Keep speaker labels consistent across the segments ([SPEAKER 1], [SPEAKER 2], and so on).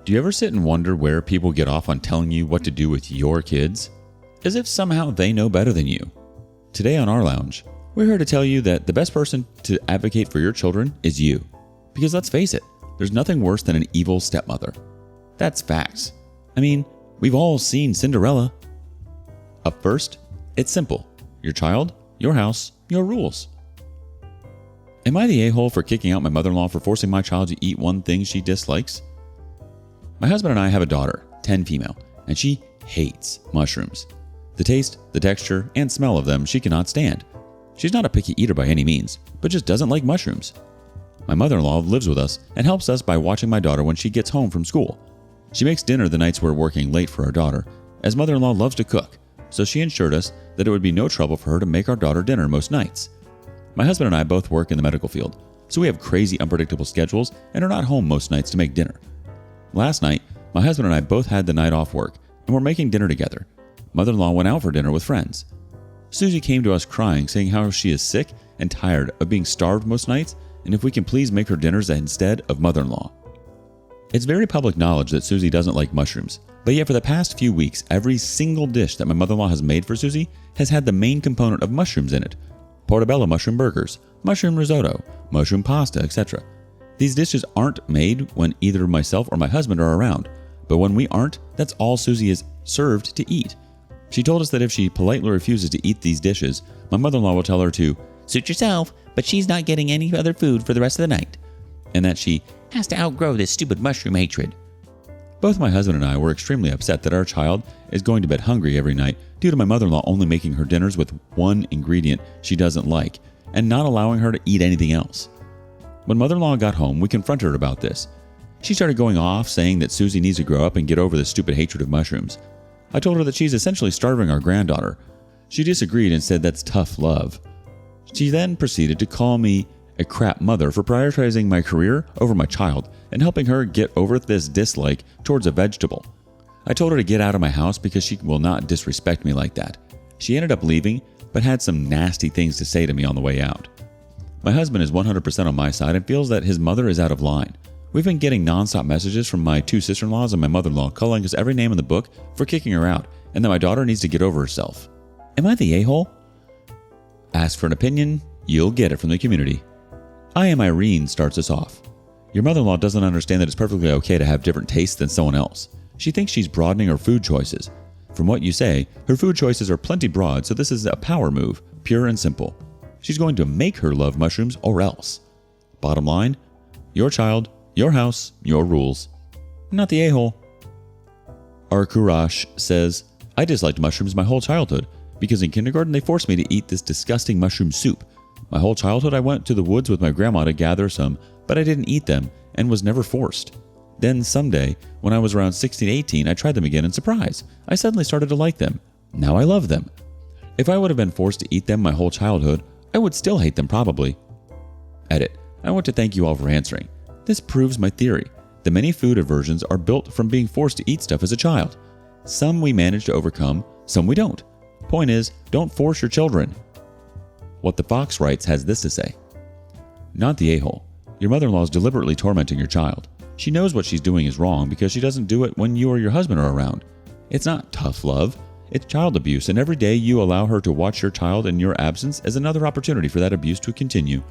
[SPEAKER 1] Do you ever sit and wonder where people get off on telling you what to do with your kids? As if somehow they know better than you. Today on rLounge, we're here to tell you that the best person to advocate for your children is you. Because let's face it, there's nothing worse than an evil stepmother. That's facts. I mean, we've all seen Cinderella. Up first, it's simple. Your child, your house, your rules. Am I the a-hole for kicking out my mother-in-law for forcing my child to eat one thing she dislikes? My husband and I have a daughter, 10 female, and she hates mushrooms. The taste, the texture, and smell of them she cannot stand. She's not a picky eater by any means, but just doesn't like mushrooms. My mother-in-law lives with us and helps us by watching my daughter when she gets home from school. She makes dinner the nights we're working late for our daughter, as mother-in-law loves to cook, so she ensured us that it would be no trouble for her to make our daughter dinner most nights. My husband and I both work in the medical field, so we have crazy unpredictable schedules and are not home most nights to make dinner. Last night, my husband and I both had the night off work and were making dinner together. Mother-in-law went out for dinner with friends. Susie came to us crying, saying how she is sick and tired of being starved most nights and if we can please make her dinners instead of mother-in-law. It's very public knowledge that Susie doesn't like mushrooms, but yet for the past few weeks, every single dish that my mother-in-law has made for Susie has had the main component of mushrooms in it. Portobello mushroom burgers, mushroom risotto, mushroom pasta, etc. These dishes aren't made when either myself or my husband are around, but when we aren't, that's all Susie is served to eat. She told us that if she politely refuses to eat these dishes, my mother-in-law will tell her to suit yourself, but she's not getting any other food for the rest of the night, and that she has to outgrow this stupid mushroom hatred. Both my husband and I were extremely upset that our child is going to bed hungry every night due to my mother-in-law only making her dinners with one ingredient she doesn't like and not allowing her to eat anything else. When mother-in-law got home, we confronted her about this. She started going off saying that Susie needs to grow up and get over this stupid hatred of mushrooms. I told her that she's essentially starving our granddaughter. She disagreed and said that's tough love. She then proceeded to call me a crap mother for prioritizing my career over my child and helping her get over this dislike towards a vegetable. I told her to get out of my house because she will not disrespect me like that. She ended up leaving, but had some nasty things to say to me on the way out. My husband is 100% on my side and feels that his mother is out of line. We've been getting non-stop messages from my two sister-in-laws and my mother-in-law calling us every name in the book for kicking her out and that my daughter needs to get over herself. Am I the a-hole? Ask for an opinion, you'll get it from the community. I Am Irene starts us off. Your mother-in-law doesn't understand that it's perfectly okay to have different tastes than someone else. She thinks she's broadening her food choices. From what you say, her food choices are plenty broad, so this is a power move, pure and simple. She's going to make her love mushrooms or else. Bottom line, your child, your house, your rules. Not the a-hole. Our Kurash says, I disliked mushrooms my whole childhood because in kindergarten they forced me to eat this disgusting mushroom soup. My whole childhood I went to the woods with my grandma to gather some, but I didn't eat them and was never forced. Then someday, when I was around 16, 18, I tried them again and surprise, I suddenly started to like them. Now I love them. If I would have been forced to eat them my whole childhood, I would still hate them probably. Edit. I want to thank you all for answering. This proves my theory. The many food aversions are built from being forced to eat stuff as a child. Some we manage to overcome, some we don't. Point is, don't force your children. What the Fox writes has this to say. Not the a-hole. Your mother-in-law is deliberately tormenting your child. She knows what she's doing is wrong because she doesn't do it when you or your husband are around. It's not tough love. It's child abuse, and every day you allow her to watch your child in your absence is another opportunity for that abuse to continue.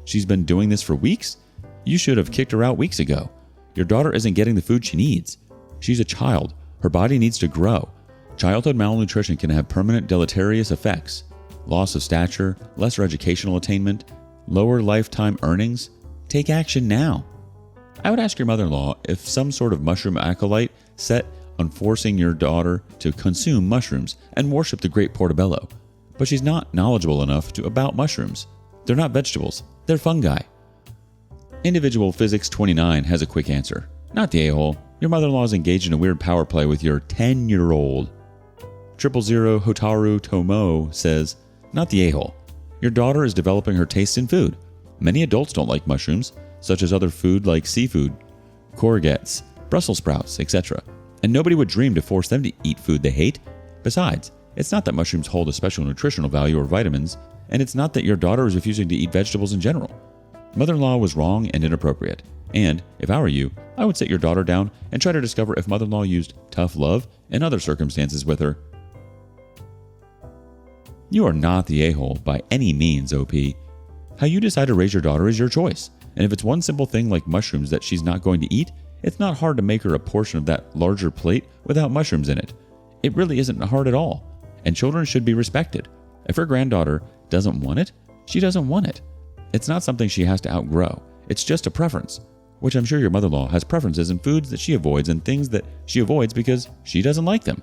[SPEAKER 1] She's been doing this for weeks? You should have kicked her out weeks ago. Your daughter isn't getting the food she needs. She's a child. Her body needs to grow. Childhood malnutrition can have permanent deleterious effects. Loss of stature, lesser educational attainment, lower lifetime earnings. Take action now. I would ask your mother-in-law if some sort of mushroom acolyte set on forcing your daughter to consume mushrooms and worship the great Portobello. But she's not knowledgeable enough about mushrooms. They're not vegetables. They're fungi. Individual Physics 29 has a quick answer. Not the a-hole. Your mother-in-law is engaged in a weird power play with your 10-year-old. 000 Hotaru Tomo says, not the a-hole. Your daughter is developing her taste in food. Many adults don't like mushrooms, such as other food like seafood, courgettes, Brussels sprouts, etc. And nobody would dream to force them to eat food they hate. Besides, it's not that mushrooms hold a special nutritional value or vitamins, and it's not that your daughter is refusing to eat vegetables in general. Mother-in-law was wrong and inappropriate. And, if I were you, I would sit your daughter down and try to discover if mother-in-law used tough love and other circumstances with her. You are not the a-hole by any means, OP. How you decide to raise your daughter is your choice. And if it's one simple thing like mushrooms that she's not going to eat, it's not hard to make her a portion of that larger plate without mushrooms in it. It really isn't hard at all. And children should be respected. If her granddaughter doesn't want it, she doesn't want it. It's not something she has to outgrow. It's just a preference, which I'm sure your mother-in-law has preferences in foods that she avoids and things that she avoids because she doesn't like them.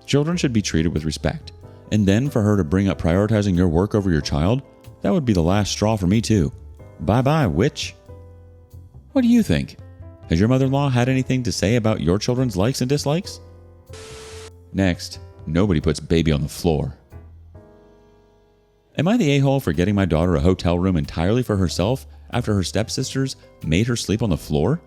[SPEAKER 1] Children should be treated with respect. And then for her to bring up prioritizing your work over your child, that would be the last straw for me too. Bye-bye, witch. What do you think? Has your mother-in-law had anything to say about your children's likes and dislikes? Next, nobody puts baby on the floor. Am I the a-hole for getting my daughter a hotel room entirely for herself after her stepsisters made her sleep on the floor?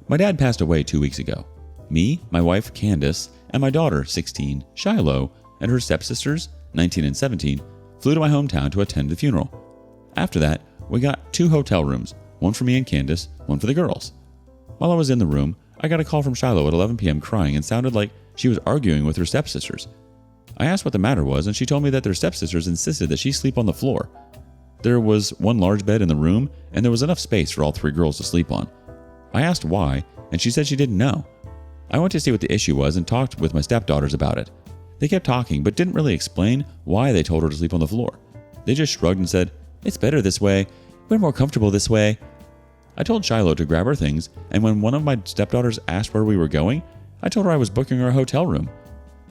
[SPEAKER 1] My dad passed away 2 weeks ago. Me, my wife Candace, and my daughter 16, Shiloh, and her stepsisters 19 and 17 flew to my hometown to attend the funeral. After that, we got 2 hotel rooms, one for me and Candace, one for the girls. While I was in the room, I got a call from Shiloh at 11 p.m. crying and sounded like she was arguing with her stepsisters. I asked what the matter was, and she told me that their stepsisters insisted that she sleep on the floor. There was one large bed in the room, and there was enough space for all 3 girls to sleep on. I asked why, and she said she didn't know. I went to see what the issue was and talked with my stepdaughters about it. They kept talking, but didn't really explain why they told her to sleep on the floor. They just shrugged and said, "It's better this way. We're more comfortable this way." I told Shiloh to grab her things, and when one of my stepdaughters asked where we were going, I told her I was booking her a hotel room.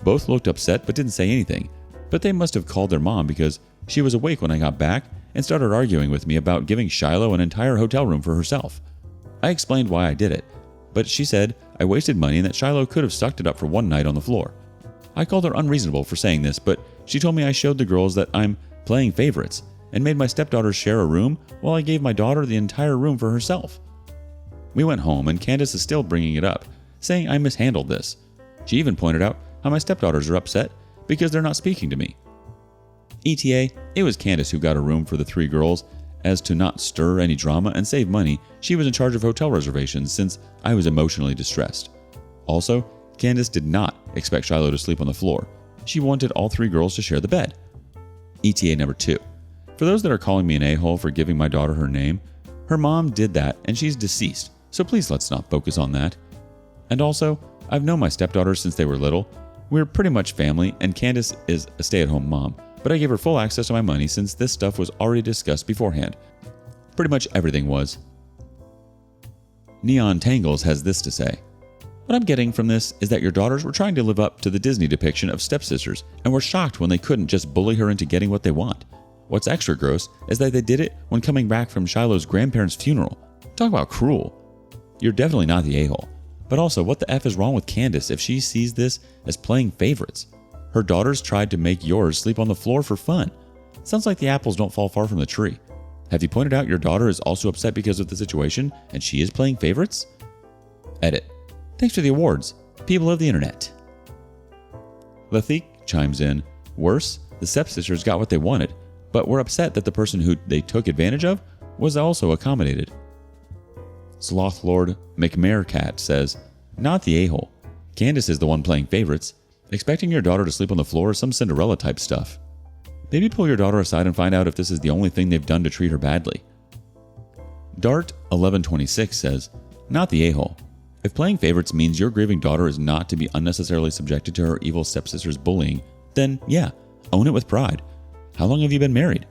[SPEAKER 1] Both looked upset but didn't say anything, but they must have called their mom because she was awake when I got back and started arguing with me about giving Shiloh an entire hotel room for herself. I explained why I did it, but she said I wasted money and that Shiloh could have sucked it up for one night on the floor. I called her unreasonable for saying this, but she told me I showed the girls that I'm playing favorites and made my stepdaughters share a room while I gave my daughter the entire room for herself. We went home and Candace is still bringing it up, saying I mishandled this. She even pointed out how my stepdaughters are upset because they're not speaking to me. ETA, it was Candace who got a room for the 3 girls. As to not stir any drama and save money, she was in charge of hotel reservations since I was emotionally distressed. Also, Candace did not expect Shiloh to sleep on the floor. She wanted all 3 girls to share the bed. ETA number 2. For those that are calling me an a-hole for giving my daughter her name, her mom did that and she's deceased, so please let's not focus on that. And also, I've known my stepdaughters since they were little. We're pretty much family, and Candace is a stay-at-home mom, but I gave her full access to my money since this stuff was already discussed beforehand. Pretty much everything was. Neon Tangles has this to say. What I'm getting from this is that your daughters were trying to live up to the Disney depiction of stepsisters and were shocked when they couldn't just bully her into getting what they want. What's extra gross is that they did it when coming back from Shiloh's grandparents' funeral. Talk about cruel. You're definitely not the a-hole. But also, what the F is wrong with Candace if she sees this as playing favorites? Her daughters tried to make yours sleep on the floor for fun. Sounds like the apples don't fall far from the tree. Have you pointed out your daughter is also upset because of the situation and she is playing favorites? Edit. Thanks for the awards, people of the internet. Lathik chimes in, worse, the stepsisters got what they wanted, but were upset that the person who they took advantage of was also accommodated. Sloth Lord McMarecat says, not the a-hole. Candace is the one playing favorites. Expecting your daughter to sleep on the floor is some Cinderella type stuff. Maybe pull your daughter aside and find out if this is the only thing they've done to treat her badly. Dart1126 says, not the a-hole. If playing favorites means your grieving daughter is not to be unnecessarily subjected to her evil stepsister's bullying, then yeah, own it with pride. How long have you been married?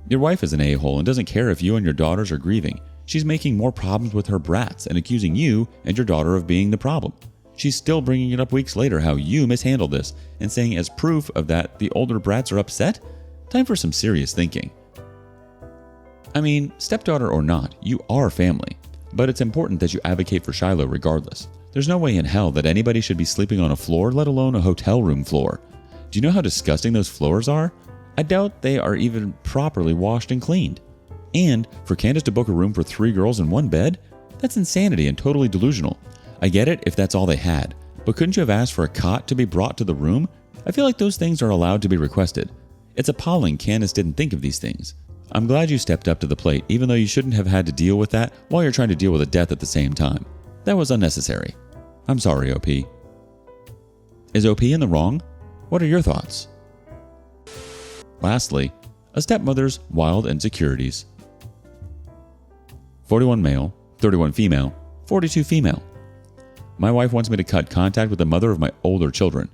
[SPEAKER 1] Your wife is an a-hole and doesn't care if you and your daughters are grieving. She's making more problems with her brats and accusing you and your daughter of being the problem. She's still bringing it up weeks later how you mishandled this and saying as proof of that the older brats are upset? Time for some serious thinking. I mean, stepdaughter or not, you are family. But it's important that you advocate for Shiloh regardless. There's no way in hell that anybody should be sleeping on a floor, let alone a hotel room floor. Do you know how disgusting those floors are? I doubt they are even properly washed and cleaned. And for Candace to book a room for 3 girls in one bed? That's insanity and totally delusional. I get it if that's all they had, but couldn't you have asked for a cot to be brought to the room? I feel like those things are allowed to be requested. It's appalling Candace didn't think of these things. I'm glad you stepped up to the plate, even though you shouldn't have had to deal with that while you're trying to deal with a death at the same time. That was unnecessary. I'm sorry, OP. Is OP in the wrong? What are your thoughts? Lastly, a stepmother's wild insecurities. 41 male, 31 female, 42 female. My wife wants me to cut contact with the mother of my older children.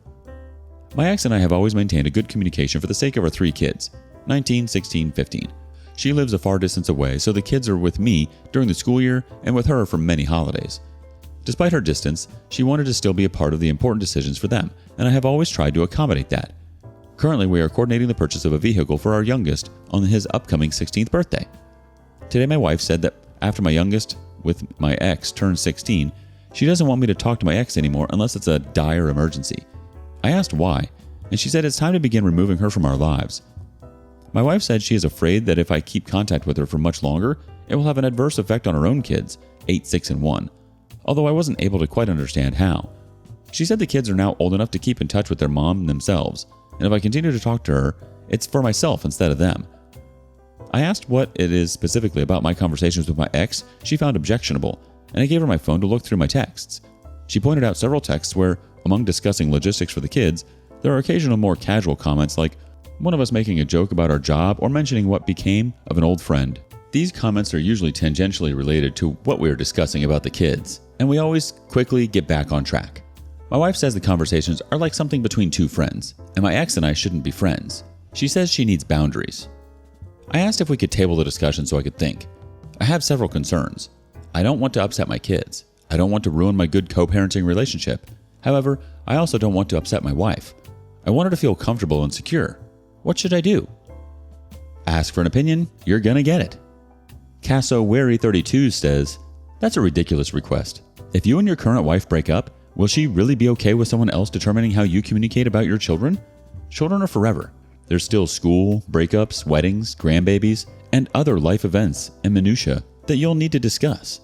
[SPEAKER 1] My ex and I have always maintained a good communication for the sake of our 3 kids, 19, 16, 15. She lives a far distance away, so the kids are with me during the school year and with her for many holidays. Despite her distance, she wanted to still be a part of the important decisions for them, and I have always tried to accommodate that. Currently, we are coordinating the purchase of a vehicle for our youngest on his upcoming 16th birthday. Today, my wife said that after my youngest, with my ex, turns 16, she doesn't want me to talk to my ex anymore unless it's a dire emergency. I asked why, and she said it's time to begin removing her from our lives. My wife said she is afraid that if I keep contact with her for much longer, it will have an adverse effect on her own kids, 8, 6, and 1, although I wasn't able to quite understand how. She said the kids are now old enough to keep in touch with their mom themselves, and if I continue to talk to her, it's for myself instead of them. I asked what it is specifically about my conversations with my ex she found objectionable, and I gave her my phone to look through my texts. She pointed out several texts where, among discussing logistics for the kids, there are occasional more casual comments like one of us making a joke about our job or mentioning what became of an old friend. These comments are usually tangentially related to what we are discussing about the kids, and we always quickly get back on track. My wife says the conversations are like something between 2 friends, and my ex and I shouldn't be friends. She says she needs boundaries. I asked if we could table the discussion so I could think. I have several concerns. I don't want to upset my kids. I don't want to ruin my good co-parenting relationship. However, I also don't want to upset my wife. I want her to feel comfortable and secure. What should I do? Ask for an opinion, you're gonna get it. Cassowary32 says, that's a ridiculous request. If you and your current wife break up, will she really be okay with someone else determining how you communicate about your children? Children are forever. There's still school, breakups, weddings, grandbabies, and other life events and minutiae that you'll need to discuss.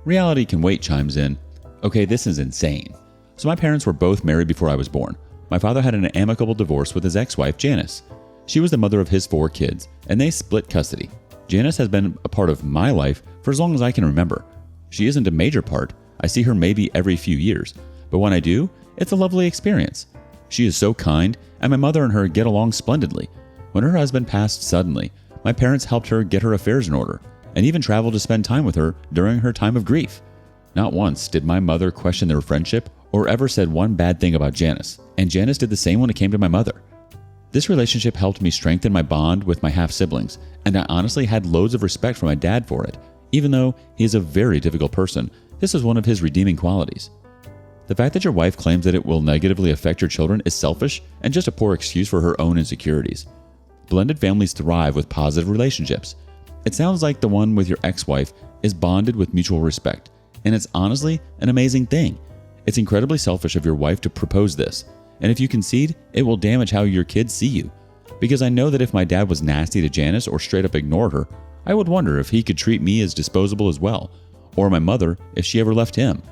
[SPEAKER 1] Reality Can Wait chimes in, okay, this is insane. So my parents were both married before I was born. My father had an amicable divorce with his ex-wife, Janice. She was the mother of his 4 kids, and they split custody. Janice has been a part of my life for as long as I can remember. She isn't a major part. I see her maybe every few years, but when I do, it's a lovely experience. She is so kind, and my mother and her get along splendidly. When her husband passed suddenly, my parents helped her get her affairs in order, and even traveled to spend time with her during her time of grief. Not once did my mother question their friendship or ever said one bad thing about Janice, and Janice did the same when it came to my mother. This relationship helped me strengthen my bond with my half-siblings, and I honestly had loads of respect for my dad for it. Even though he is a very difficult person, this is one of his redeeming qualities. The fact that your wife claims that it will negatively affect your children is selfish and just a poor excuse for her own insecurities. Blended families thrive with positive relationships. It sounds like the one with your ex-wife is bonded with mutual respect, and it's honestly an amazing thing. It's incredibly selfish of your wife to propose this, and if you concede, it will damage how your kids see you. Because I know that if my dad was nasty to Janice or straight up ignored her, I would wonder if he could treat me as disposable as well, or my mother if she ever left him.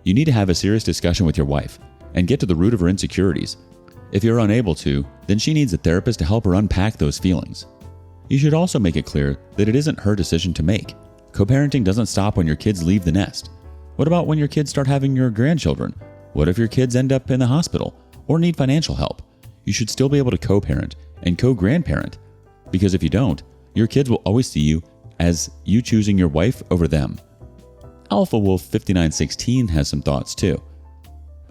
[SPEAKER 1] You need to have a serious discussion with your wife and get to the root of her insecurities. If you're unable to, then she needs a therapist to help her unpack those feelings. You should also make it clear that it isn't her decision to make. Co-parenting doesn't stop when your kids leave the nest. What about when your kids start having your grandchildren? What if your kids end up in the hospital or need financial help? You should still be able to co-parent and co-grandparent, because if you don't, your kids will always see you as you choosing your wife over them. Alpha Wolf 5916 has some thoughts too.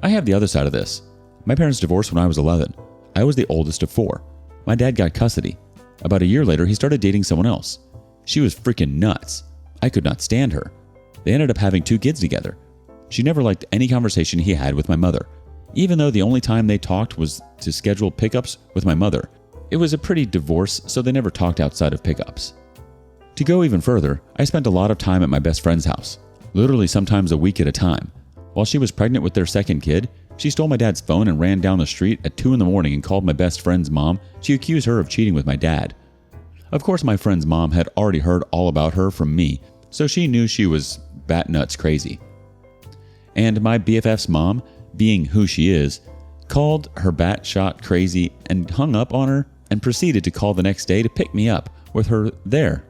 [SPEAKER 1] I have the other side of this. My parents divorced when I was 11. I was the oldest of 4. My dad got custody. About a year later, he started dating someone else. She was freaking nuts. I could not stand her. They ended up having 2 kids together. She never liked any conversation he had with my mother, even though the only time they talked was to schedule pickups with my mother. It was a pretty divorce, so they never talked outside of pickups. To go even further, I spent a lot of time at my best friend's house, literally sometimes a week at a time. While she was pregnant with their second kid, she stole my dad's phone and ran down the street at 2 a.m. and called my best friend's mom to accuse her of cheating with my dad. Of course, my friend's mom had already heard all about her from me, so she knew she was bat nuts crazy. And my BFF's mom, being who she is, called her batshot crazy and hung up on her and proceeded to call the next day to pick me up with her there.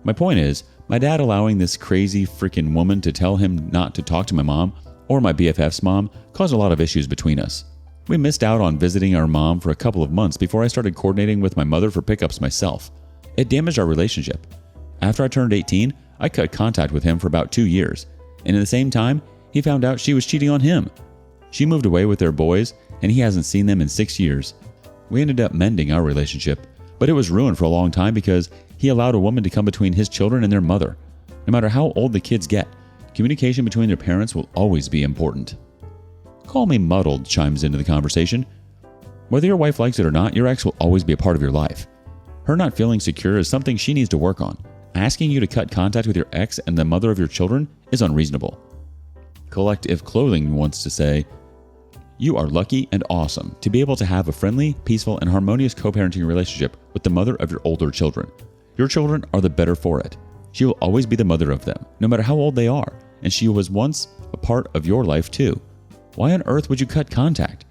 [SPEAKER 1] My point is, my dad allowing this crazy freaking woman to tell him not to talk to my mom or my BFF's mom caused a lot of issues between us. We missed out on visiting our mom for a couple of months before I started coordinating with my mother for pickups myself. It damaged our relationship. After I turned 18, I cut contact with him for about 2 years, and in the same time, he found out she was cheating on him. She moved away with their boys, and he hasn't seen them in 6 years. We ended up mending our relationship, but it was ruined for a long time because he allowed a woman to come between his children and their mother. No matter how old the kids get, communication between their parents will always be important. Call Me Muddled chimes into the conversation. Whether your wife likes it or not, your ex will always be a part of your life. Her not feeling secure is something she needs to work on. Asking you to cut contact with your ex and the mother of your children is unreasonable. Collective Clothing wants to say, you are lucky and awesome to be able to have a friendly, peaceful, and harmonious co-parenting relationship with the mother of your older children. Your children are the better for it. She will always be the mother of them, no matter how old they are, and she was once a part of your life too. Why on earth would you cut contact?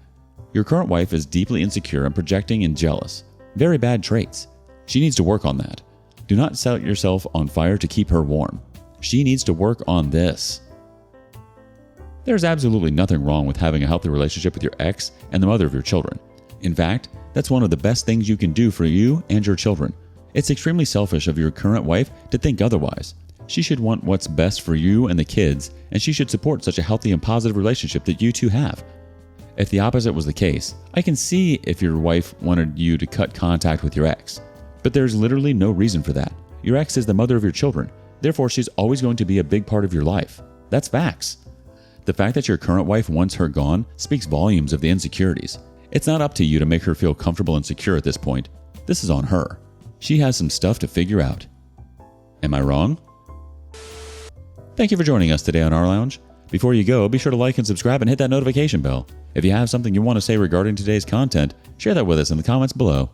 [SPEAKER 1] Your current wife is deeply insecure and projecting and jealous. Very bad traits. She needs to work on that. Do not set yourself on fire to keep her warm. She needs to work on this. There's absolutely nothing wrong with having a healthy relationship with your ex and the mother of your children. In fact, that's one of the best things you can do for you and your children. It's extremely selfish of your current wife to think otherwise. She should want what's best for you and the kids, and she should support such a healthy and positive relationship that you two have. If the opposite was the case, I can see if your wife wanted you to cut contact with your ex. But there's literally no reason for that. Your ex is the mother of your children. Therefore, she's always going to be a big part of your life. That's facts. The fact that your current wife wants her gone speaks volumes of the insecurities. It's not up to you to make her feel comfortable and secure at this point. This is on her. She has some stuff to figure out. Am I wrong? Thank you for joining us today on rLounge. Before you go, be sure to like and subscribe and hit that notification bell. If you have something you want to say regarding today's content, share that with us in the comments below.